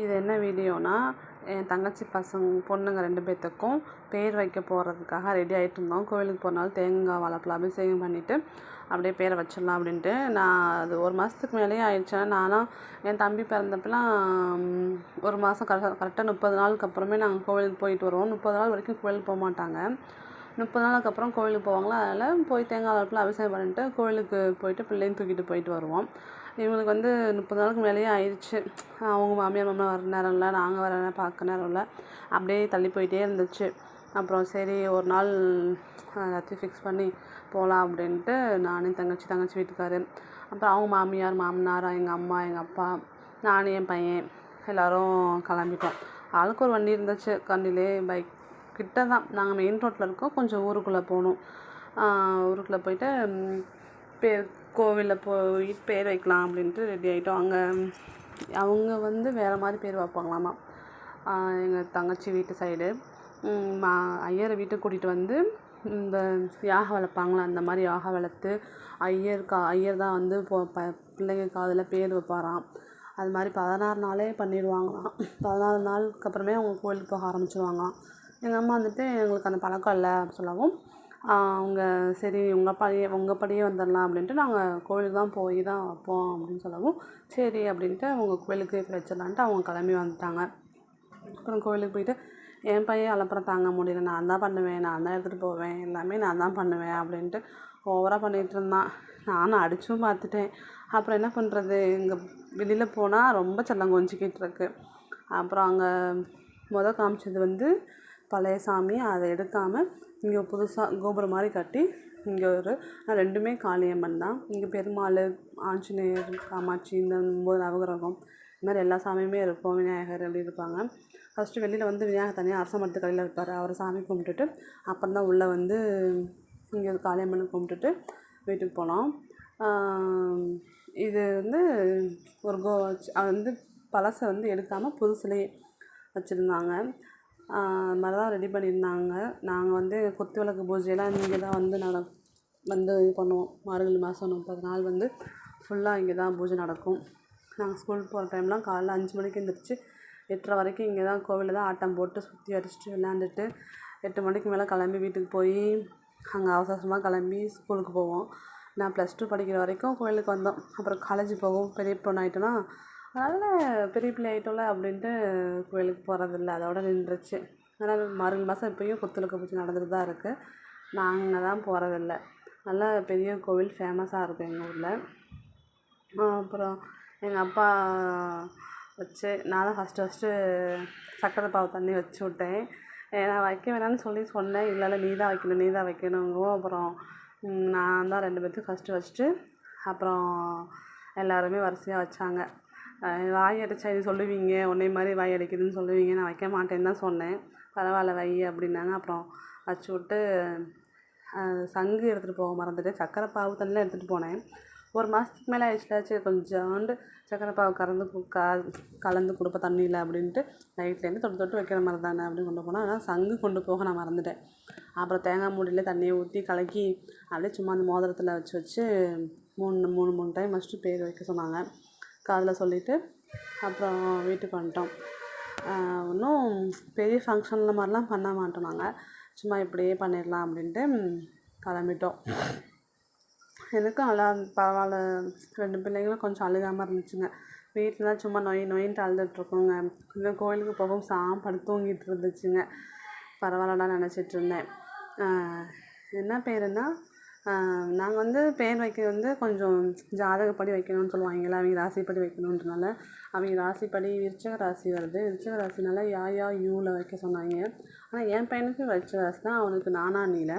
இது என்ன வீடியோனா, என் தங்கச்சி பொண்ணுங்க 2 பேத்துக்கும் பேர் வைக்க போகிறதுக்காக ரெடி ஆகிட்டு இருந்தோம். கோவிலுக்கு போனாலும் தேங்காய் வாழைப்பழம் அபிஷேகம் பண்ணிவிட்டு அப்படியே பேரை வச்சிடலாம் அப்படின்ட்டு. நான் அது 1 மாதத்துக்கு மேலேயே ஆயிடுச்சு. நானும் என் தம்பி பிறந்தப்பெல்லாம் 1 மாதம் கரெக்டாக 30 நாளுக்கு அப்புறமே நாங்கள் கோவிலுக்கு போயிட்டு வருவோம். 30 நாள் வரைக்கும் கோவிலுக்கு போக மாட்டாங்க. 30 நாளுக்கு அப்புறம் கோவிலுக்கு போவாங்களா, அதனால் போய் தேங்காய் வாழைப்பழம் அபிஷேகம் பண்ணிட்டு கோவிலுக்கு போயிட்டு பிள்ளையும் தூக்கிட்டு போயிட்டு வருவோம். இவங்களுக்கு 30 நாளுக்கு மேலேயே ஆயிடுச்சு. அவங்க மாமியார் வர நேரம் இல்லை, நாங்கள் வர நேரம் பார்க்க நேரம் இல்லை, அப்படியே தள்ளி போயிட்டே இருந்துச்சு. அப்புறம் சரி ஒரு நாள் எல்லாத்தையும் ஃபிக்ஸ் பண்ணி போகலாம் அப்படின்ட்டு நானும் தங்கச்சி வீட்டுக்காரு, அப்புறம் அவங்க மாமியார் மாமனார், எங்கள் அம்மா எங்கள் அப்பா, நான் என் பையன் எல்லோரும் கிளம்பிட்டோம். ஆளுக்கு ஒரு வண்டி இருந்துச்சு. வண்டியிலே பைக் கிட்ட தான், நாங்கள் மெயின் ரோட்டில் இருக்கோம். கொஞ்சம் ஊருக்குள்ளே போகணும். ஊருக்குள்ளே போயிட்டு கோவிலில் போய் பேர் வைக்கலாம் அப்படின்ட்டு ரெடி ஆகிட்டோம். அவங்க வேறு மாதிரி பேர் வைப்பாங்களாமா. எங்கள் தங்கச்சி வீட்டு சைடு ஐயரை வீட்டுக்கு கூட்டிகிட்டு வந்து இந்த யாகம் வளர்ப்பாங்களா, அந்த மாதிரி யாகம் வளர்த்து ஐயர் தான் பிள்ளைங்க காதில் பேர் வைப்பாராம். அது மாதிரி 16 நாளே பண்ணிடுவாங்களாம். 14 நாளுக்கு அப்புறமே அவங்க கோவிலுக்கு போக ஆரம்பிச்சிடுவாங்களாம். எங்கள் அம்மா எங்களுக்கு அந்த பழக்கம் இல்லை அப்படின்னு சொல்லவும், அவங்க சரி உங்கள் படியே வந்துடலாம் அப்படின்ட்டு நாங்கள் கோவிலுக்கு தான் போய் தான் வைப்போம் அப்படின்னு சொல்லவும், சரி அப்படின்ட்டு அவங்க கோவிலுக்கு வச்சிடலான்ட்டு அவங்க கிளம்பி வந்துட்டாங்க. அப்புறம் கோவிலுக்கு போயிட்டு என் பையன் அலப்பறம் தாங்க முடியல. நான் தான் பண்ணுவேன், நான் தான் எடுத்துகிட்டு போவேன், எல்லாமே நான் தான் பண்ணுவேன் அப்படின்ட்டு ஓவராக பண்ணிகிட்டு இருந்தான். நானும் அடித்தும் பார்த்துட்டேன். அப்புறம் என்ன பண்ணுறது, இங்கே வெளியில் போனால் ரொம்ப செல்லம் கொஞ்சிக்கிட்டு இருக்கு. அப்புறம் அங்கே காமிச்சது பழைய சாமி. அதை எடுக்காமல் இங்கே புதுசாக கோபுரம் மாதிரி கட்டி இங்கே 2மே காளியம்மன் தான். இங்கே பெருமாள், ஆஞ்சநேயர், காமாட்சி, இந்த 9 நவகிரகம், இந்த மாதிரி எல்லா சாமியுமே இருக்கும். விநாயகர் அப்படி இருப்பாங்க. ஃபஸ்ட்டு வெளியில் விநாயகர் தனியாக அரச மரத்து கடையில் இருப்பார். அவரை சாமி கும்பிட்டுட்டு அப்புறம் தான் உள்ளே இங்கே காளியம்மனை கும்பிட்டுட்டு வீட்டுக்கு போனோம். இது ஒரு பழசை எடுக்காமல் புதுசுலேயே வச்சுருந்தாங்க. அது மாதிரி தான் ரெடி பண்ணியிருந்தாங்க. நாங்கள் குத்து விளக்கு பூஜையெல்லாம் இங்கே தான் இது பண்ணுவோம். மார்கழி மாதம் 30 நாள் ஃபுல்லாக இங்கே தான் பூஜை நடக்கும். நாங்கள் ஸ்கூல் போகிற டைம்லாம் காலைல 5 மணிக்கு எழுந்திரிச்சு 8:30 வரைக்கும் இங்கே தான் கோவிலில் தான் ஆட்டம் போட்டு சுற்றி அடிச்சுட்டு விளையாண்டுட்டு 8 மணிக்கு மேலே கிளம்பி வீட்டுக்கு போய் அங்கே அவசரமாக கிளம்பி ஸ்கூலுக்கு போவோம். நான் +2 படிக்கிற வரைக்கும் கோவிலுக்கு வந்தோம். அப்புறம் காலேஜ் போகவும் பெரிய பொண்ணு ஆகிட்டோன்னா, அதனால் பெரிய பிள்ளை ஆகிட்டோம்ல அப்படின்ட்டு கோவிலுக்கு போகிறதில்ல, அதோட நின்றுச்சு. அதனால் மார்கழி மாதம் இப்போயும் குத்துவிளக்கு பூஜை நடந்துட்டு தான் இருக்குது. நாங்கள் தான் போகிறதில்ல. நல்லா பெரிய கோவில் ஃபேமஸாக இருக்கும் எங்கள் ஊரில். அப்புறம் எங்கள் அப்பா நான் தான் ஃபஸ்ட்டு சக்கரை பாவு தண்ணி வச்சு விட்டேன். நான் வைக்க வேணாம்னு சொன்னேன். இல்லை நீ தான் வைக்கணுங்கவும், அப்புறம் நான் தான் 2 பேர்த்துக்கு ஃபஸ்ட்டு வச்சுட்டு அப்புறம் எல்லாருமே வரிசையாக வச்சாங்க. வாய் அடிச்சா இது சொல்லுவீங்க, உன்னை மாதிரி வாய் அடிக்குதுன்னு சொல்லுவீங்க, நான் வைக்க மாட்டேன்னு தான் சொன்னேன். பரவாயில்ல வை அப்படின்னாங்க. அப்புறம் வச்சு விட்டு சங்கு எடுத்துகிட்டு போக மறந்துட்டேன். சக்கரை பாவு தண்ணிலாம் எடுத்துகிட்டு போனேன். 1 மாதத்துக்கு மேலே ஆயிடுச்சு. கொஞ்சோண்டு சக்கரை பாவு கலந்து கொடுப்ப தண்ணியில் அப்படின்ட்டு நைட்லேருந்து தொட்டு வைக்கிற மாதிரி தானே அப்படின்னு கொண்டு போனால், ஆனால் சங்கு கொண்டு போக நான் மறந்துட்டேன். அப்புறம் தேங்காய் மூடியில் தண்ணியை ஊற்றி கலக்கி அப்படியே சும்மா அந்த மோதிரத்தில் வச்சு 3 டைம் வச்சுட்டு பேர் வைக்க சொன்னாங்க. காதில் சொல்லிவிட்டு அப்புறம் வீட்டுக்கு வந்துட்டோம். இன்னும் பெரிய ஃபங்க்ஷனில் மாதிரிலாம் பண்ண மாட்டோம். நாங்கள் சும்மா இப்படியே பண்ணிடலாம் அப்படின்ட்டு கிளம்பிட்டோம். எனக்கும் நல்லா பரவாயில்ல. 2 பிள்ளைங்களும் கொஞ்சம் அழுகாமல் இருந்துச்சுங்க. வீட்டில் தான் சும்மா நொயின்ட்டு அழுதுட்ருக்கோங்க. இந்த கோயிலுக்கு போகவும் படுத்து தூங்கிட்டு இருந்துச்சுங்க. பரவாயில்லடா நினச்சிட்டு இருந்தேன். என்ன பேருன்னா, நாங்கள் பேர் வைக்க கொஞ்சம் ஜாதகப்படி வைக்கணும்னு சொல்லுவாங்கள்ல, அவங்க ராசிப்படி வைக்கணுன்றனால அவங்க ராசிப்படி விருச்சிக ராசி வருது. விருச்சிக ராசினால யூவில் வைக்க சொன்னாங்க. ஆனால் என் பையனுக்கு விருச்சிக ராசி தான். அவனுக்கு நானானியில்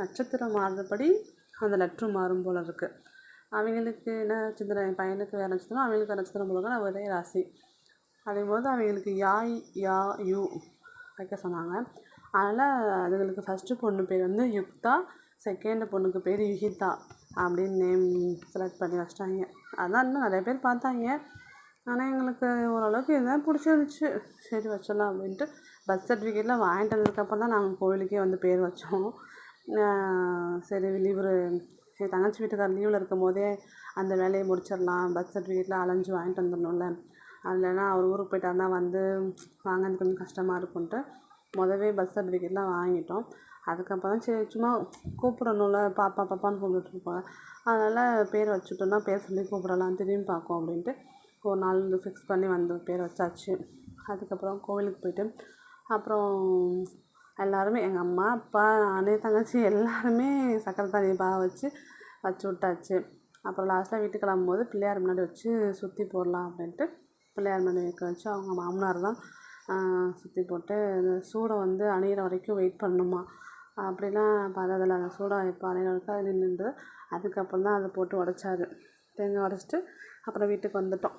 நட்சத்திரம் மாறுறபடி அந்த லெட்ரு மாறும் போல் இருக்குது. அவங்களுக்கு என்ன நட்சத்திரம், என் பையனுக்கு வேறு நட்சத்திரம், அவங்களுக்கு நட்சத்திரம் போல ஒரே ராசி. அதேபோது அவங்களுக்கு யூ வைக்க சொன்னாங்க. அதனால் அதுங்களுக்கு ஃபஸ்ட்டு பொண்ணு பேர் யுக்தா, செகண்டு பொண்ணுக்கு பேர் யுகிதா அப்படின்னு நேம் செலக்ட் பண்ணி வச்சிட்டாங்க. அதான் இன்னும் நிறைய பேர் பார்த்தாங்க. ஆனால் எங்களுக்கு ஓரளவுக்கு இதுதான் பிடிச்சிருந்துச்சு. சரி வச்சிடலாம் அப்படின்ட்டு பர்த் சர்டிஃபிகேட்லாம் வாங்கிட்டு வந்ததுக்கப்புறம் தான் நாங்கள் கோவிலுக்கே பேர் வச்சோம். சரி என் தங்கச்சி வீட்டுக்கார் லீவில் இருக்கும் போதே அந்த வேலையை முடிச்சிடலாம், பர்த் சர்டிஃபிகேட்லாம் அலைஞ்சு வாங்கிட்டு வந்துடணும்ல, இல்லைன்னா அவர் ஊருக்கு போயிட்டாருன்னா வந்து வாங்கிறது கொஞ்சம் கஷ்டமாக இருக்குன்ட்டு முதவே பர்த் சர்டிஃபிகேட்லாம் வாங்கிட்டோம். அதுக்கப்புறம் சரி சும்மா கூப்பிடணும்ல, பாப்பா பாப்பான்னு கூப்பிட்டுருப்பாங்க. அதனால் பேர் வச்சுட்டோன்னா பேர் சொல்லி கூப்பிடலாம், திரும்பி பார்க்கும் அப்படின்ட்டு ஒரு நாள் ஃபிக்ஸ் பண்ணி வந்து பேர் வச்சாச்சு. அதுக்கப்புறம் கோவிலுக்கு போயிட்டு அப்புறம் எல்லாருமே எங்கள் அம்மா அப்பா நான் தங்கச்சி எல்லாருமே சக்கரை தண்ணி பாக வச்சு விட்டாச்சு. அப்புறம் லாஸ்ட்டாக வீட்டுக்கு கிளம்பும்போது பிள்ளையார் முன்னாடி வச்சு சுற்றி போடலாம் அப்படின்ட்டு பிள்ளையார் முன்னாடி வைக்க வச்சு அவங்க மாமனார் தான் சுற்றி போட்டு அந்த சூடம் வந்து அணையிற வரைக்கும் வெயிட் பண்ணணுமா. அப்படிலாம் பார்த்ததில்ல. அந்த சூடம் இப்போ அணையிற வரைக்கும் அது நின்றுது. அதுக்கப்புறம் தான் அதை போட்டு உடச்சாரு. தேங்காய் உடச்சிட்டு அப்புறம் வீட்டுக்கு வந்துட்டோம்.